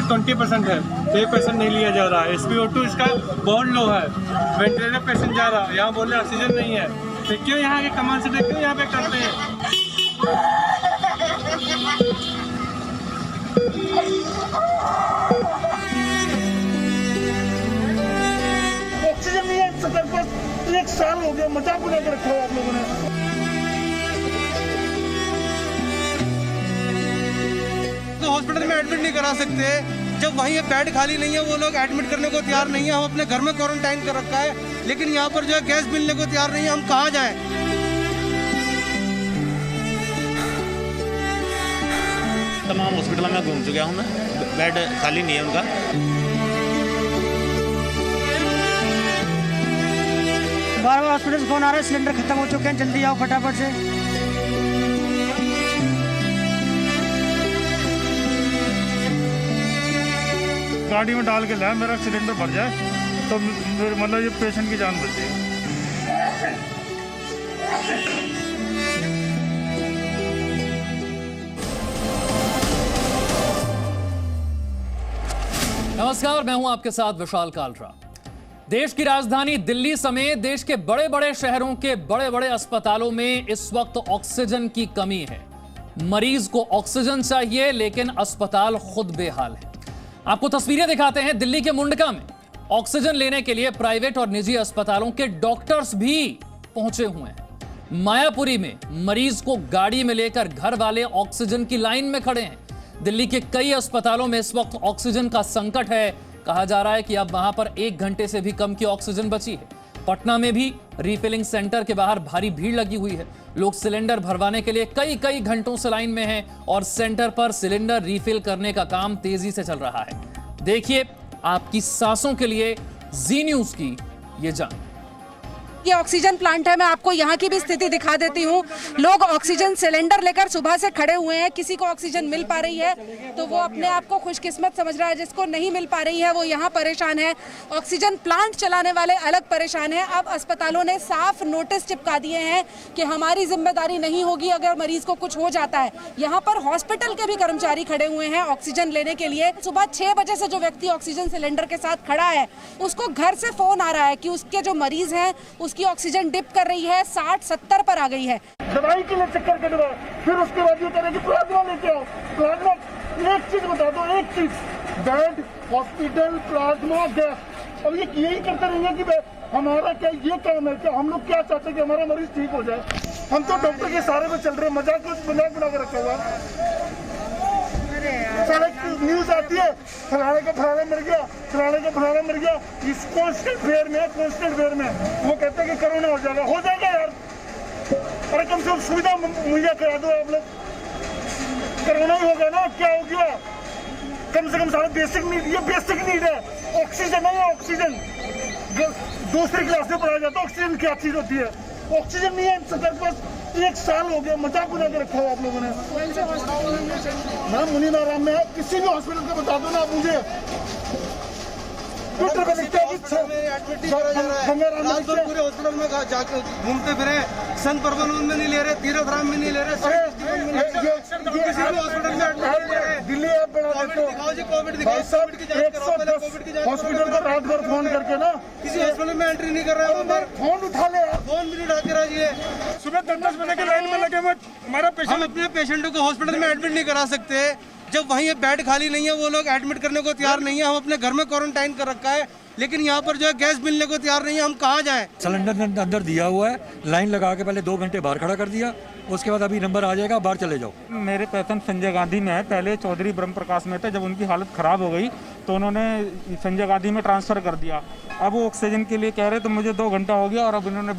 सिर्फ 20% है, तो ये पेशेंट नहीं लिया जा रहा है। SpO2 इसका बहुत लो है, वेंटिलेटर पेशेंट जा रहा है, यहाँ बोल रहे ऑक्सीजन नहीं है। तो क्यों यहाँ के कमान से क्यों यहाँ पे करते हैं? ऑक्सीजन नहीं है सरकार पास, 1 साल हो गया, मजाक बना के रखा हुआ आप लोगों ने। तो हॉस्पिटल में एडमिट नहीं करा सकते, जब वहीं बेड खाली नहीं है, वो लोग एडमिट करने को तैयार नहीं है। हम अपने घर में क्वारंटाइन कर रखा है, लेकिन यहाँ पर जो है गैस मिलने को तैयार नहीं है। हम कहाँ जाएं? तमाम हॉस्पिटल में घूम चुका हूँ मैं, बेड खाली नहीं है उनका। बार बार हॉस्पिटल से फोन आ रहा है, सिलेंडर खत्म हो चुके हैं, जल्दी आओ फटाफट से। गाड़ी में डाल के लाया, मेरा सिलेंडर भर जाए तो मतलब ये पेशेंट की जान बच जाएगी। नमस्कार, मैं हूं आपके साथ विशाल कालरा। देश की राजधानी दिल्ली समेत देश के बड़े बड़े शहरों के बड़े बड़े अस्पतालों में इस वक्त ऑक्सीजन की कमी है। मरीज को ऑक्सीजन चाहिए, लेकिन अस्पताल खुद बेहाल है। आपको तस्वीरें दिखाते हैं दिल्ली के मुंडका में। ऑक्सीजन लेने के लिए प्राइवेट और निजी अस्पतालों के डॉक्टर्स भी पहुंचे हुए हैं। मायापुरी में मरीज को गाड़ी में लेकर घर वाले ऑक्सीजन की लाइन में खड़े हैं। दिल्ली के कई अस्पतालों में इस वक्त ऑक्सीजन का संकट है। कहा जा रहा है कि अब वहां पर 1 घंटे से भी कम की ऑक्सीजन बची है। पटना में भी रिफिलिंग सेंटर के बाहर भारी भीड़ लगी हुई है। लोग सिलेंडर भरवाने के लिए कई घंटों से लाइन में हैं और सेंटर पर सिलेंडर रिफिल करने का काम तेजी से चल रहा है। देखिए आपकी सांसों के लिए जी न्यूज की ये जान। ये ऑक्सीजन प्लांट है, मैं आपको यहाँ की भी स्थिति दिखा देती हूँ। लोग ऑक्सीजन सिलेंडर लेकर सुबह से खड़े हुए हैं। किसी को ऑक्सीजन मिल पा रही है तो वो अपने आप को खुशकिस्मत समझ रहा है, जिसको नहीं मिल पा रही है वो यहाँ परेशान है। ऑक्सीजन प्लांट चलाने वाले अलग परेशान हैं। अब अस्पतालों ने साफ नोटिस चिपका दिए हैं कि हमारी जिम्मेदारी नहीं होगी अगर मरीज को कुछ हो जाता है। यहाँ पर हॉस्पिटल के भी कर्मचारी खड़े हुए हैं ऑक्सीजन लेने के लिए। सुबह 6 बजे से जो व्यक्ति ऑक्सीजन सिलेंडर के साथ खड़ा है, उसको घर से फोन आ रहा है कि उसके जो मरीज हैं उसकी ऑक्सीजन डिप कर रही है, 60-70 पर आ गई है। दवाई के लिए चक्कर कटवा, फिर उसके बाद ये करें कि प्लाज्मा लेके आओ। प्लाज्मा, एक चीज बता दो, एक चीज, बेड, हॉस्पिटल, प्लाज्मा, गैस। अब ये यही करते रहेंगे कि हमारा क्या ये काम है? क्या हम लोग क्या चाहते हैं कि हमारा मरीज ठीक हो जाए? हम तो डॉक्टर के सहारे पे चल रहे हैं, मजाक बना के रखा हुआ है। सारे न्यूज आती है, फलाने का फलाना मर गया, फलाने का फलाना मर गया। इस कांस्टेंट फेयर में वो कहते हैं कि कोरोना हो जाएगा यार। अरे कम से कम सुविधा मुहैया करा दो आप लोग। कोरोना ही होगा ना, क्या हो गया? कम से कम सारा बेसिक नीड, ये बेसिक नीड है। ऑक्सीजन है, ऑक्सीजन दूसरी क्लास में पढ़ाया जाता है। ऑक्सीजन क्या चीज होती है? ऑक्सीजन नहीं है सरकार पास, 1 साल हो गया, मजाक बना के रखा हुआ आप लोगों ने। मैं मुनीनारायण में, किसी भी हॉस्पिटल को बता दो ना आप मुझे। ट्विटर पे लिखते हैं कि पूरे हॉस्पिटल में जाकर घूमते फिरे, संत परमानंद में नहीं ले रहे, तीर्थ राम में नहीं ले रहे, किसी भी हॉस्पिटल में दिल्ली ऐप बना देते हो। हॉस्पिटल को रात भर फोन करके ना, किसी हॉस्पिटल में एंट्री नहीं कर रहे हैं। फोन उठा ले, फोन भी नहीं उठा के राजी है। सुबह 10 बजे के लाइन में लगे हुए हमारा पेशेंट। हम अपने पेशेंटों को हॉस्पिटल में एडमिट नहीं करा सकते, जब वहीं बेड खाली नहीं है, वो लोग एडमिट करने को तैयार नहीं है। हम अपने घर में क्वारंटाइन कर रखा है, लेकिन यहाँ पर जो है गैस मिलने को तैयार नहीं है। हम कहाँ जाएं? सिलेंडर अंदर दिया हुआ है, लाइन लगा के पहले 2 घंटे बाहर खड़ा कर दिया, उसके बाद अभी नंबर आ जाएगा, बाहर चले जाओ। मेरे पेशेंट संजय गांधी में है, पहले चौधरी ब्रह्म प्रकाश में थे। जब उनकी हालत ख़राब हो गई तो उन्होंने संजय गांधी में ट्रांसफ़र कर दिया। अब वो ऑक्सीजन के लिए कह रहे तो मुझे 2 घंटा हो गया और अब इन्होंने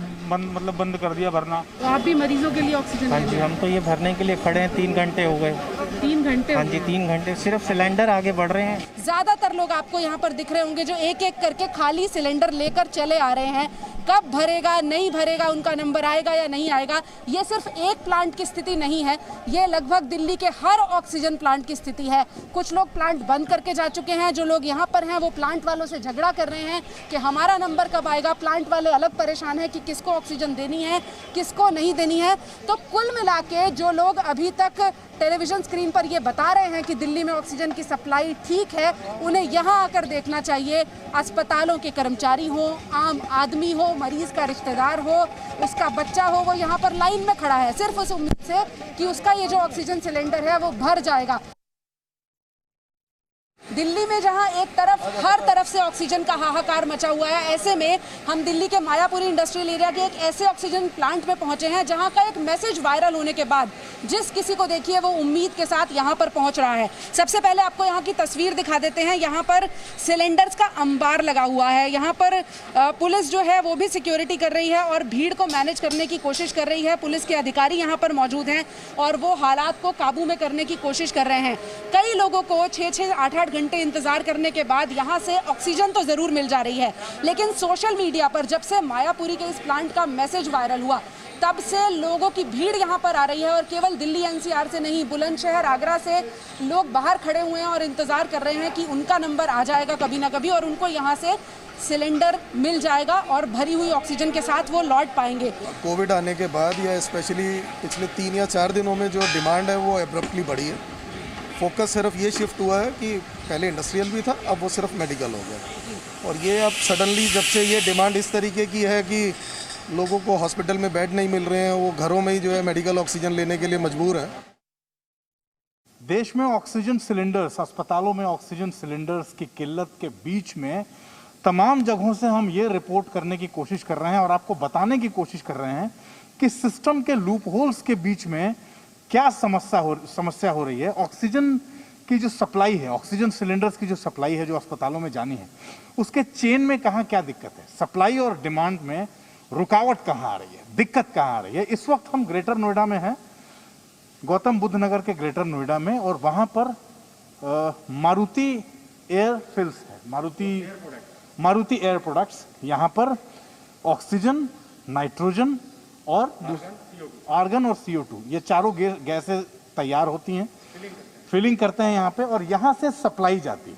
बंद कर दिया भरना। तो आप भी मरीजों के लिए ऑक्सीजन? हाँ जी, हम तो ये भरने के लिए खड़े हैं, 3 घंटे हो गए। 3 घंटे? हाँ जी, 3 घंटे, सिर्फ सिलेंडर आगे बढ़ रहे हैं। ज्यादातर लोग आपको यहाँ पर दिख रहे होंगे जो एक एक करके खाली सिलेंडर लेकर चले आ रहे हैं। कब भरेगा, नहीं भरेगा, उनका नंबर आएगा या नहीं आएगा, ये सिर्फ एक प्लांट की स्थिति नहीं है, ये लगभग दिल्ली के हर ऑक्सीजन प्लांट की स्थिति है। कुछ लोग प्लांट बंद करके जा चुके हैं, जो लोग यहाँ पर हैं वो प्लांट वालों से झगड़ा कर रहे हैं कि हमारा नंबर कब आएगा। प्लांट वाले अलग परेशान हैं कि किसको ऑक्सीजन देनी है, किसको नहीं देनी है। तो कुल मिला के जो लोग अभी तक टेलीविजन स्क्रीन स्क्रीन पर ये बता रहे हैं कि दिल्ली में ऑक्सीजन की सप्लाई ठीक है, उन्हें यहाँ आकर देखना चाहिए। अस्पतालों के कर्मचारी हो, आम आदमी हो, मरीज का रिश्तेदार हो, उसका बच्चा हो, वो यहाँ पर लाइन में खड़ा है सिर्फ उस उम्मीद से कि उसका ये जो ऑक्सीजन सिलेंडर है वो भर जाएगा। दिल्ली में जहां एक तरफ हर तरफ से ऑक्सीजन का हाहाकार मचा हुआ है, ऐसे में हम दिल्ली के मायापुरी इंडस्ट्रियल एरिया के एक ऐसे ऑक्सीजन प्लांट में पहुंचे हैं जहां का एक मैसेज वायरल होने के बाद जिस किसी को देखिए वो उम्मीद के साथ यहां पर पहुंच रहा है। सबसे पहले आपको यहां की तस्वीर दिखा देते हैं। यहां पर सिलेंडर्स का अंबार लगा हुआ है। यहां पर पुलिस जो है वो भी सिक्योरिटी कर रही है और भीड़ को मैनेज करने की कोशिश कर रही है। पुलिस के अधिकारी यहां पर मौजूद हैं और वो हालात को काबू में करने की कोशिश कर रहे हैं। कई लोगों को 6-6, 8-8 घंटे इंतजार करने के बाद यहां से ऑक्सीजन तो जरूर मिल जा रही है, लेकिन सोशल मीडिया पर जब से मायापुरी के इस प्लांट का मैसेज वायरल हुआ तब से लोगों की भीड़ यहां पर आ रही है। और केवल दिल्ली एनसीआर से नहीं, बुलंदशहर, आगरा से लोग बाहर खड़े हुए हैं और इंतजार कर रहे हैं कि उनका नंबर आ जाएगा कभी ना कभी और उनको यहां से सिलेंडर मिल जाएगा और भरी हुई ऑक्सीजन के साथ वो लौट पाएंगे। कोविड आने के बाद या स्पेशली पिछले 3 या 4 दिनों में जो डिमांड है वो एब्रप्टली बढ़ी है। फोकस सिर्फ ये शिफ्ट हुआ है कि पहले इंडस्ट्रियल भी था, अब वो सिर्फ मेडिकल हो गया। और ये अब सडनली जब से ये डिमांड इस तरीके की है कि लोगों को हॉस्पिटल में बेड नहीं मिल रहे हैं, वो घरों में ही जो है मेडिकल ऑक्सीजन लेने के लिए मजबूर हैं। देश में ऑक्सीजन सिलेंडर्स, अस्पतालों में ऑक्सीजन सिलेंडर्स की किल्लत के बीच में तमाम जगहों से हम ये रिपोर्ट करने की कोशिश कर रहे हैं और आपको बताने की कोशिश कर रहे हैं कि सिस्टम के लूप होल्स के बीच में क्या समस्या हो रही है। ऑक्सीजन की जो सप्लाई है, ऑक्सीजन सिलेंडर्स की जो सप्लाई है जो अस्पतालों में जानी है, उसके चेन में कहाँ क्या दिक्कत है, सप्लाई और डिमांड में रुकावट कहाँ आ रही है, दिक्कत कहाँ आ रही है। इस वक्त हम ग्रेटर नोएडा में हैं, गौतम बुद्ध नगर के ग्रेटर नोएडा में, और वहाँ पर मारुति एयरफिल्स है, मारुति एयर प्रोडक्ट्स। यहाँ पर ऑक्सीजन, नाइट्रोजन और आर्गन और CO2 ये चारों गैसें तैयार होती हैं, फिलिंग करते हैं यहाँ पे और यहाँ से सप्लाई जाती है।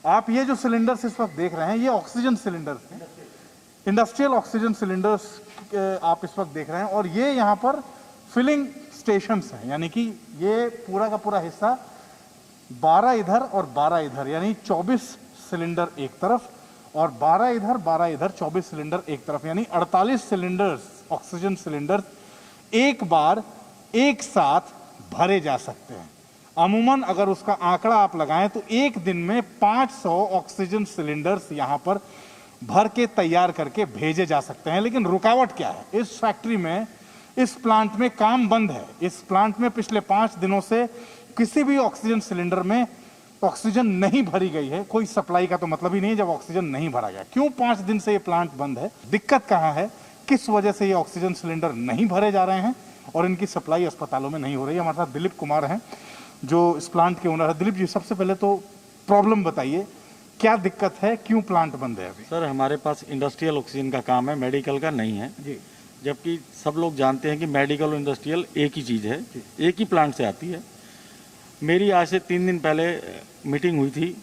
आप ये जो सिलेंडर्स इस वक्त देख रहे हैं ये ऑक्सीजन सिलेंडर्स हैं, इंडस्ट्रियल ऑक्सीजन सिलेंडर्स आप इस वक्त देख रहे हैं। और ये यहाँ पर फिलिंग स्टेशंस हैं, यानी कि ये पूरा का पूरा हिस्सा 12 इधर और 12 इधर, यानी 24 सिलेंडर एक तरफ और 12 इधर 24 सिलेंडर एक तरफ, यानी 48 सिलेंडर्स, ऑक्सीजन सिलेंडर एक बार एक साथ भरे जा सकते हैं। अमूमन अगर उसका आंकड़ा आप लगाएं तो एक दिन में 500 ऑक्सीजन सिलेंडर्स यहां पर भर के तैयार करके भेजे जा सकते हैं। लेकिन रुकावट क्या है? इस फैक्ट्री में, इस प्लांट में काम बंद है। इस प्लांट में पिछले 5 दिनों से किसी भी ऑक्सीजन सिलेंडर में ऑक्सीजन नहीं भरी गई है। कोई सप्लाई का तो मतलब ही नहीं जब ऑक्सीजन नहीं भरा गया। क्यों 5 दिन से ये प्लांट बंद है? दिक्कत कहाँ है? किस वजह से ये ऑक्सीजन सिलेंडर नहीं भरे जा रहे हैं और इनकी सप्लाई अस्पतालों में नहीं हो रही है? हमारे साथ दिलीप कुमार हैं जो इस प्लांट के ओनर है। दिलीप जी, सबसे पहले तो प्रॉब्लम बताइए, क्या दिक्कत है, क्यों प्लांट बंद है अभी? सर, हमारे पास इंडस्ट्रियल ऑक्सीजन का काम है, मेडिकल का नहीं है जी। जबकि सब लोग जानते हैं कि मेडिकल और इंडस्ट्रियल एक ही चीज़ है, एक ही प्लांट से आती है। मेरी आज से 3 दिन पहले मीटिंग हुई थी।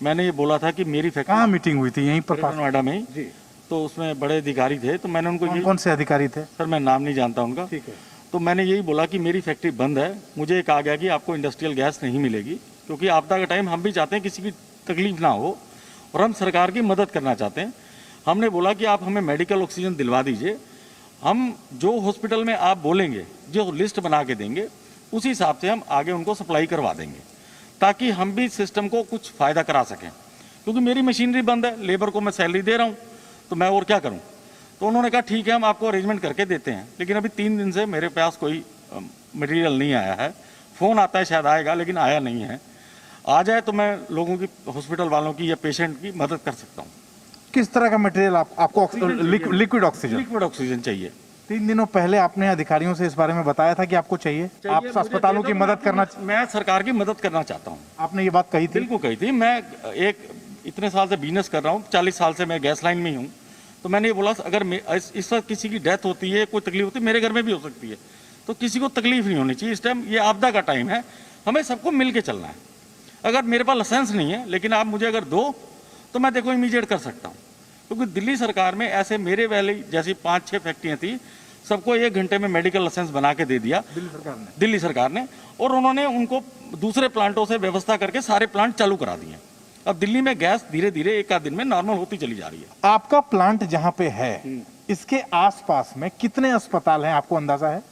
मैंने ये बोला था कि मेरी फैक्ट्री। कहाँ मीटिंग हुई थी? यहीं पर नोएडा में जी। तो उसमें बड़े अधिकारी थे, तो मैंने उनको कौन से अधिकारी थे? सर, मैं नाम नहीं जानता उनका। ठीक है। तो मैंने यही बोला कि मेरी फैक्ट्री बंद है। मुझे कहा गया कि आपको इंडस्ट्रियल गैस नहीं मिलेगी, क्योंकि आपदा का टाइम हम भी चाहते हैं किसी की तकलीफ ना हो और हम सरकार की मदद करना चाहते हैं। हमने बोला कि आप हमें मेडिकल ऑक्सीजन दिलवा दीजिए, हम जो हॉस्पिटल में आप बोलेंगे, जो लिस्ट बना के देंगे, उसी हिसाब से हम आगे उनको सप्लाई करवा देंगे, ताकि हम भी सिस्टम को कुछ फ़ायदा करा सकें। क्योंकि मेरी मशीनरी बंद है, लेबर को मैं सैलरी दे रहा हूँ, तो मैं और क्या करूँ? तो उन्होंने कहा ठीक है, हम आपको अरेंजमेंट करके देते हैं। लेकिन अभी 3 दिन से मेरे पास कोई मटेरियल नहीं आया है। फ़ोन आता है, शायद आएगा, लेकिन आया नहीं है। आ जाए तो मैं लोगों की, हॉस्पिटल वालों की या पेशेंट की मदद कर सकता हूँ। किस तरह का मटेरियल आपको? Liquid oxygen. लिक्विड ऑक्सीजन चाहिए। 3 दिनों पहले आपने अधिकारियों से इस बारे में बताया था कि आपको चाहिए। आप अस्पतालों की मदद करना, मैं सरकार की मदद करना चाहता हूँ। आपने ये बात कही थी? बिल्कुल कही थी। मैं इतने साल से बिजनेस कर रहा हूँ, 40 साल से मैं गैस लाइन में ही हूँ। तो मैंने ये बोला, अगर इस वक्त किसी की डेथ होती है, कोई तकलीफ होती है, मेरे घर में भी हो सकती है, तो किसी को तकलीफ नहीं होनी चाहिए। इस टाइम ये आपदा का टाइम है, हमें सबको मिल के चलना है। अगर मेरे पास लाइसेंस नहीं है, लेकिन आप मुझे अगर दो तो मैं देखो इमीडिएट कर सकता हूँ। क्योंकि दिल्ली सरकार में ऐसे मेरे वाली जैसी 5-6 फैक्ट्रियाँ थी, सबको 1 घंटे में मेडिकल लाइसेंस बना के दे दिया दिल्ली सरकार ने, और उन्होंने उनको दूसरे प्लांटों से व्यवस्था करके सारे प्लांट चालू करा दिए। अब दिल्ली में गैस धीरे धीरे एक आध दिन में नॉर्मल होती चली जा रही है। आपका प्लांट जहां पे है इसके आसपास में कितने अस्पताल हैं, आपको अंदाजा है?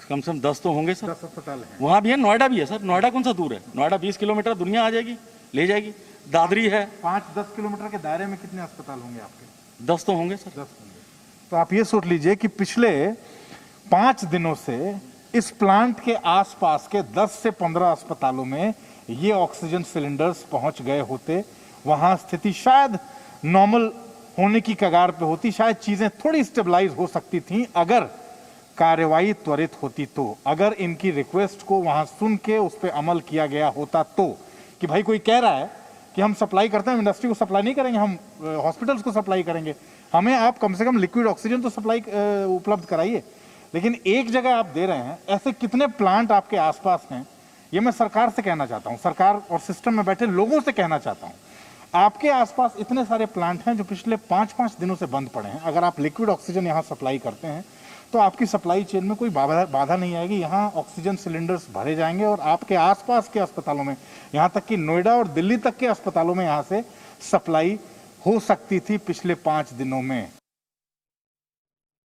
कम से कम 10 तो होंगे सर। 10 अस्पताल हैं। वहाँ भी है, नोएडा भी है सर। नोएडा कौन सा दूर है? नोएडा 20 किलोमीटर, दुनिया आ जाएगी, ले जाएगी। दादरी है। 5-10 किलोमीटर के दायरे में कितने अस्पताल होंगे आपके? 10 तो होंगे सर। 10 होंगे। तो आप ये सोच लीजिए कि पिछले 5 दिनों से इस प्लांट के आसपास के 10 से 15 अस्पतालों में ये ऑक्सीजन सिलेंडर्स पहुंच गए होते। वहां स्थिति शायद नॉर्मल होने की कगार पे होती, शायद चीजें थोड़ी स्टेबलाइज हो सकती थी अगर कार्रवाई त्वरित होती तो, अगर इनकी रिक्वेस्ट को वहां सुन के उस पर अमल किया गया होता तो। कि भाई कोई कह रहा है कि हम सप्लाई करते हैं, इंडस्ट्री को सप्लाई नहीं करेंगे, हम हॉस्पिटल्स को सप्लाई करेंगे, हमें आप कम से कम लिक्विड ऑक्सीजन तो सप्लाई उपलब्ध कराइए। लेकिन एक जगह आप दे रहे हैं, ऐसे कितने प्लांट आपके आसपास हैं? ये मैं सरकार से कहना चाहता हूं, सरकार और सिस्टम में बैठे लोगों से कहना चाहता हूं। आपके आसपास इतने सारे प्लांट हैं जो पिछले 5-5 दिनों से बंद पड़े हैं। अगर आप लिक्विड ऑक्सीजन यहाँ सप्लाई करते हैं तो आपकी सप्लाई चेन में कोई बाधा नहीं आएगी। यहाँ ऑक्सीजन सिलेंडर्स भरे जाएंगे और आपके आसपास के अस्पतालों में, यहाँ तक कि नोएडा और दिल्ली तक के अस्पतालों में यहाँ से सप्लाई हो सकती थी पिछले 5 दिनों में।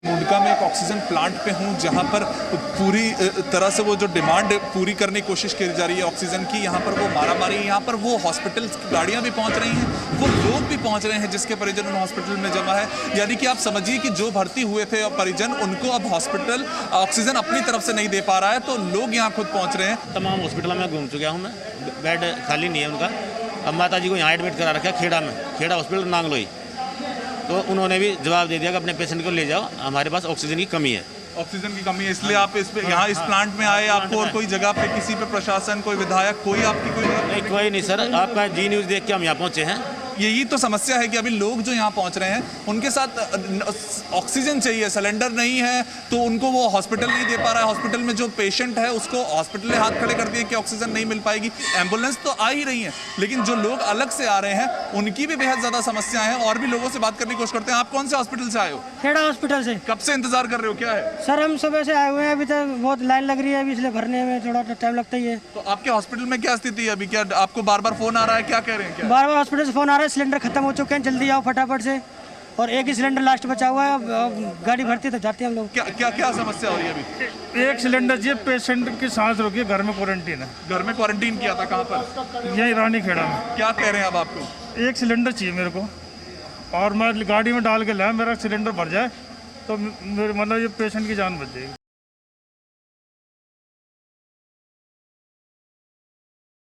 मुंडका में एक ऑक्सीजन प्लांट पे हूँ जहाँ पर पूरी तरह से वो जो डिमांड पूरी करने की कोशिश की जा रही है ऑक्सीजन की। यहाँ पर वो मारामारी, यहाँ पर वो हॉस्पिटल की गाड़ियाँ भी पहुँच रही हैं, वो लोग भी पहुँच रहे हैं जिसके परिजन उन हॉस्पिटल में जमा है। यानी कि आप समझिए कि जो भर्ती हुए थे परिजन, उनको अब हॉस्पिटल ऑक्सीजन अपनी तरफ से नहीं दे पा रहा है, तो लोग यहाँ खुद पहुँच रहे हैं। तमाम हॉस्पिटल में घूम चुका हूँ मैं, बेड खाली नहीं है उनका। अब माता जी को यहाँ एडमिट करा रखा है खेड़ा में, खेड़ा हॉस्पिटल नांगलोई। तो उन्होंने भी जवाब दे दिया कि अपने पेशेंट को ले जाओ, हमारे पास ऑक्सीजन की कमी है। ऑक्सीजन की कमी है, इसलिए आप इस पे यहाँ इस प्लांट में आए। आपको और कोई जगह पे किसी पे प्रशासन, कोई विधायक, कोई आपकी कोई नहीं, कोई नहीं सर। आपका जी न्यूज़ देख के हम यहाँ पहुँचे हैं। यही तो समस्या है कि अभी लोग जो यहाँ पहुँच रहे हैं उनके साथ ऑक्सीजन चाहिए, सिलेंडर नहीं है तो उनको वो हॉस्पिटल नहीं दे पा रहा है। हॉस्पिटल में जो पेशेंट है उसको हॉस्पिटल ने हाथ खड़े कर दिए कि ऑक्सीजन नहीं मिल पाएगी। एम्बुलेंस तो आ ही रही है, लेकिन जो लोग अलग से आ रहे हैं उनकी भी बेहद ज़्यादा समस्याएं हैं। और भी लोगों से बात करने की कोशिश करते हैं। आप कौन से हॉस्पिटल से आए हो? खेड़ा हॉस्पिटल से। कब से इंतजार कर रहे हो, क्या है? सर हम सुबह से आए हुए हैं, अभी तक बहुत लाइन लग रही है, अभी इसलिए भरने में थोड़ा टाइम लगता ही है। तो आपके हॉस्पिटल में क्या स्थिति है अभी? क्या आपको बार बार फोन आ रहा है, क्या कह रहे हैं? बार बार हॉस्पिटल से फोन आ रहा है, सिलेंडर खत्म हो चुके हैं, जल्दी आओ फटाफट से। और एक ही सिलेंडर लास्ट बचा हुआ है, गाड़ी भरती तो जाते हैं हम लोग। क्या समस्या हो रही है अभी? एक सिलेंडर चाहिए, पेशेंट की सांस रोकी है, घर में क्वारंटीन है। घर में क्वारंटीन किया था, कहाँ पर? यही रानी खेड़ा में। क्या कह रहे हैं अब आपको? एक सिलेंडर चाहिए मेरे को, और मैं गाड़ी में डाल के लाया, मेरा सिलेंडर भर जाए तो मेरे मतलब ये पेशेंट की जान बच जाएगी।